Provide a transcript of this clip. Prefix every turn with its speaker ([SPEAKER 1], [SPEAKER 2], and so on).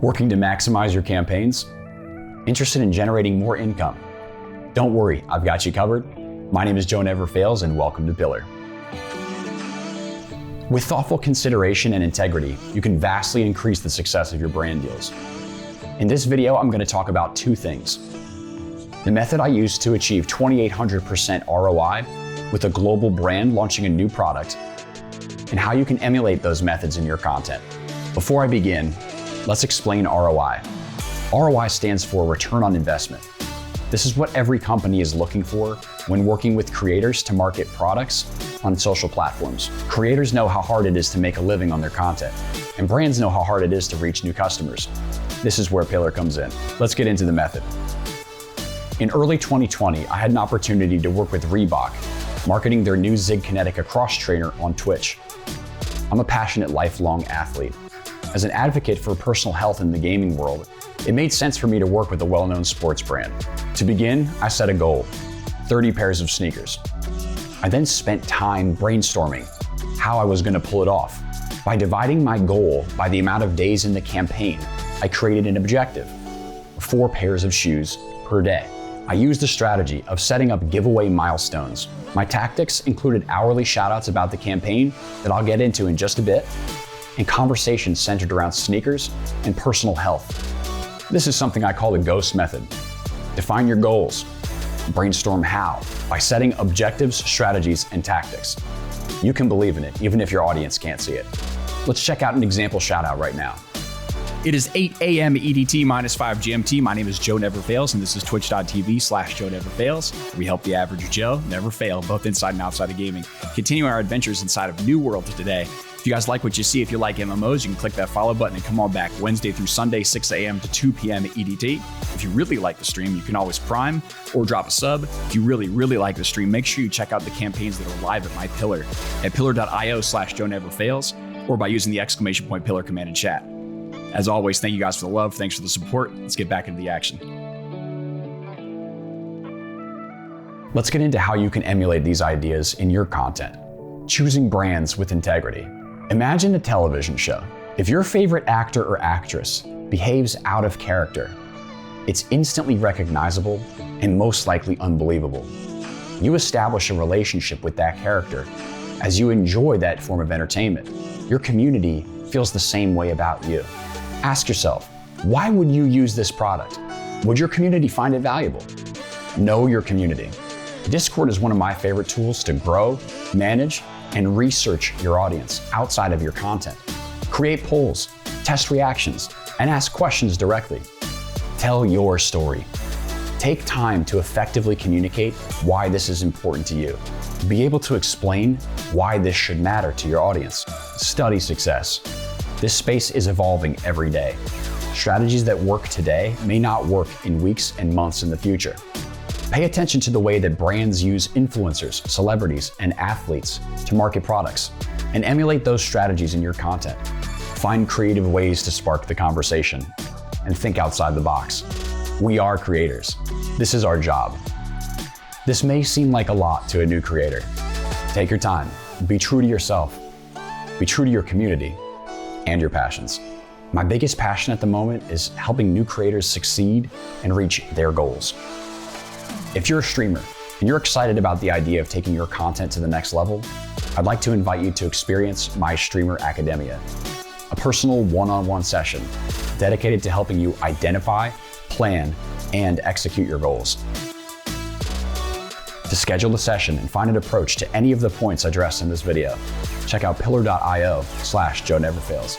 [SPEAKER 1] Working to maximize your campaigns? Interested in generating more income? Don't worry, I've got you covered. My name is Joe Never Fails, and welcome to Pillar. With thoughtful consideration and integrity, you can vastly increase the success of your brand deals. In this video, I'm going to talk about two things. The method I used to achieve 2,800% ROI with a global brand launching a new product, and how you can emulate those methods in your content. Before I begin, let's explain ROI. ROI stands for return on investment. This is what every company is looking for when working with creators to market products on social platforms. Creators know how hard it is to make a living on their content, and brands know how hard it is to reach new customers. This is where Pillar comes in. Let's get into the method. In early 2020, I had an opportunity to work with Reebok, marketing their new Zig Kinetica cross trainer on Twitch. I'm a passionate lifelong athlete. As an advocate for personal health in the gaming world, it made sense for me to work with a well-known sports brand. To begin, I set a goal, 30 pairs of sneakers. I then spent time brainstorming how I was going to pull it off. By dividing my goal by the amount of days in the campaign, I created an objective, 4 pairs of shoes per day. I used the strategy of setting up giveaway milestones. My tactics included hourly shoutouts about the campaign that I'll get into in just a bit, and conversations centered around sneakers and personal health. This is something I call the GHOST method. Define your goals. Brainstorm how by setting objectives, strategies, and tactics. You can believe in it, even if your audience can't see it. Let's check out an example shout out right now.
[SPEAKER 2] It is 8 a.m. EDT minus 5 GMT. My name is Joe Never Fails, and this is twitch.tv/Joe Never Fails. We help the average Joe never fail, both inside and outside of gaming. Continue our adventures inside of New World today. If you guys like what you see, if you like MMOs, you can click that follow button and come on back Wednesday through Sunday, 6 a.m. to 2 p.m. EDT. If you really like the stream, you can always prime or drop a sub. If you really, really like the stream, make sure you check out the campaigns that are live at my Pillar at pillar.io/Joe Never Fails, or by using the ! Pillar command in chat. As always, thank you guys for the love. Thanks for the support. Let's get back into the action.
[SPEAKER 1] Let's get into how you can emulate these ideas in your content. Choosing brands with integrity. Imagine a television show. If your favorite actor or actress behaves out of character, it's instantly recognizable and most likely unbelievable. You establish a relationship with that character as you enjoy that form of entertainment. Your community feels the same way about you. Ask yourself, why would you use this product? Would your community find it valuable? Know your community. Discord is one of my favorite tools to grow, manage, and research your audience outside of your content. Create polls, test reactions, and ask questions directly. Tell your story. Take time to effectively communicate why this is important to you. Be able to explain why this should matter to your audience. Study success. This space is evolving every day. Strategies that work today may not work in weeks and months in the future. Pay attention to the way that brands use influencers, celebrities, and athletes to market products, and emulate those strategies in your content. Find creative ways to spark the conversation, and think outside the box. We are creators. This is our job. This may seem like a lot to a new creator. Take your time. Be true to yourself. Be true to your community and your passions. My biggest passion at the moment is helping new creators succeed and reach their goals. If you're a streamer and you're excited about the idea of taking your content to the next level, I'd like to invite you to experience my Streamer Academia, a personal one-on-one session dedicated to helping you identify, plan, and execute your goals. To schedule a session and find an approach to any of the points addressed in this video, check out pillar.io/Joe Never Fails.